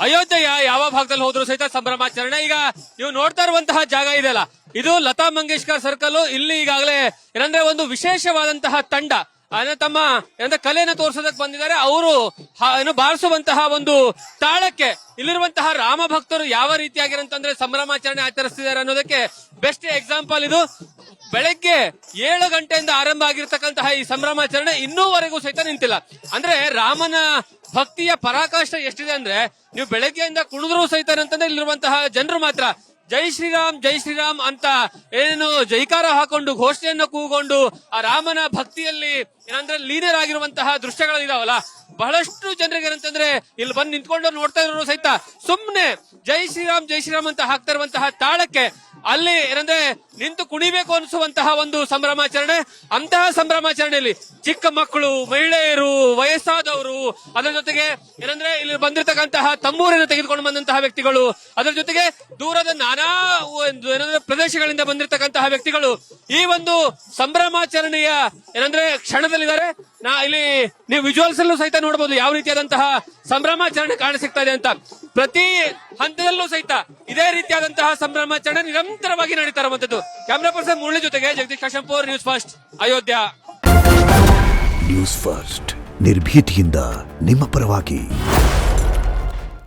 ಅಯೋಧ್ಯೆಯ ಯಾವ ಭಾಗದಲ್ಲಿ ಹೋದ್ರು ಸಹಿತ ಸಂಭ್ರಮಾಚರಣೆ. ಈಗ ನೀವು ನೋಡ್ತಾ ಇರುವಂತಹ ಜಾಗ ಇದೆಯಲ್ಲ, ಇದು ಲತಾ ಮಂಗೇಶ್ಕರ್ ಸರ್ಕಲ್. ಇಲ್ಲಿ ಈಗಾಗಲೇ ಏನಂದ್ರೆ ಒಂದು ವಿಶೇಷವಾದಂತಹ ತಂಡ ತಮ್ಮ ಏನಂದ್ರೆ ಕಲೆಯನ್ನು ತೋರಿಸೋದಕ್ಕೆ ಬಂದಿದ್ದಾರೆ. ಅವರು ಏನು ಬಾರಿಸುವಂತಹ ಒಂದು ತಾಳಕ್ಕೆ ಇಲ್ಲಿರುವಂತಹ ರಾಮ ಭಕ್ತರು ಯಾವ ರೀತಿಯಾಗಿರಂತಂದ್ರೆ ಸಂಭ್ರಮಾಚರಣೆ ಆಚರಿಸ್ತಿದ್ದಾರೆ ಅನ್ನೋದಕ್ಕೆ ಬೆಸ್ಟ್ ಎಕ್ಸಾಂಪಲ್ ಇದು. ಬೆಳಗ್ಗೆ 7 ಗಂಟೆಯಿಂದ ಆರಂಭ ಆಗಿರ್ತಕ್ಕಂತಹ ಈ ಸಂಭ್ರಮಾಚರಣೆ ಇನ್ನೂವರೆಗೂ ಸಹಿತ ನಿಂತಿಲ್ಲ. ಅಂದ್ರೆ ರಾಮನ ಭಕ್ತಿಯ ಪರಾಕಾಷ್ಠ ಎಷ್ಟಿದೆ ಅಂದ್ರೆ ನೀವು ಬೆಳಗ್ಗೆಯಿಂದ ಕುಣಿದ್ರು ಸಹಿತ ಅಂತಂದ್ರೆ ಇಲ್ಲಿರುವಂತಹ ಜನರು ಮಾತ್ರ ಜೈ ಶ್ರೀರಾಮ್ ಅಂತ ಏನು ಜೈಕಾರ ಹಾಕೊಂಡು ಘೋಷಣೆಯನ್ನು ಕೂಗೊಂಡು ಆ ರಾಮನ ಭಕ್ತಿಯಲ್ಲಿ ಏನಂದ್ರೆ ಲೀನರಾಗಿರುವಂತಹ ದೃಶ್ಯಗಳಿದಾವಲ್ಲ, ಬಹಳಷ್ಟು ಜನರಿಗೆ ಏನಂತಂದ್ರೆ ಇಲ್ಲಿ ಬಂದು ನಿಂತ್ಕೊಂಡು ನೋಡ್ತಾ ಇರೋರು ಸಹಿತ ಸುಮ್ನೆ ಜೈ ಶ್ರೀರಾಮ್ ಅಂತ ಹಾಕ್ತಾ ಇರುವಂತಹ ತಾಳಕ್ಕೆ ಅಲ್ಲಿ ಏನಂದ್ರೆ ನಿಂತು ಕುಣಿಬೇಕು ಅನಿಸುವಂತಹ ಒಂದು ಸಂಭ್ರಮಾಚರಣೆ. ಅಂತಹ ಸಂಭ್ರಮಾಚರಣೆಯಲ್ಲಿ ಚಿಕ್ಕ ಮಕ್ಕಳು, ಮಹಿಳೆಯರು, ವಯಸ್ಸಾದವರು, ಅದರ ಜೊತೆಗೆ ಏನಂದ್ರೆ ಇಲ್ಲಿ ಬಂದಿರತಕ್ಕಂತಹ ತಂಬೂರಿನ ತೆಗೆದುಕೊಂಡು ಬಂದಂತಹ ವ್ಯಕ್ತಿಗಳು, ಅದರ ಜೊತೆಗೆ ದೂರದ ನಾನಾ ಏನಂದ್ರೆ ಪ್ರದೇಶಗಳಿಂದ ಬಂದಿರತಕ್ಕಂತಹ ವ್ಯಕ್ತಿಗಳು ಈ ಒಂದು ಸಂಭ್ರಮಾಚರಣೆಯ ಏನಂದ್ರೆ ಕ್ಷಣದಲ್ಲಿದ್ದಾರೆ. ಇಲ್ಲಿ ನೀವು ವಿಜುವಲ್ಸ್ ಅಲ್ಲೂ ಸಹಿತ ನೋಡಬಹುದು ಯಾವ ರೀತಿಯಾದಂತಹ ಸಂಭ್ರಮಾಚರಣೆ ಕಾಣಸಿಗ್ತಾ ಇದೆ ಅಂತ. ಪ್ರತಿ ಹಂತದಲ್ಲೂ ಸಹಿತ ಇದೇ ರೀತಿಯಾದಂತಹ ಸಂಭ್ರಮಾಚರಣೆ ನಿರಂತರವಾಗಿ ನಡೀತಾ ಇರುವಂತದ್ದು. ಕ್ಯಾಮರಾ ಪರ್ಸನ್ ಮುರಳಿ ಜೊತೆಗೆ Jagadish Kashempur, news first, Ayodhya. News first ನಿರ್ಭೀತಿಯಿಂದ ನಿಮ್ಮ ಪರವಾಗಿ.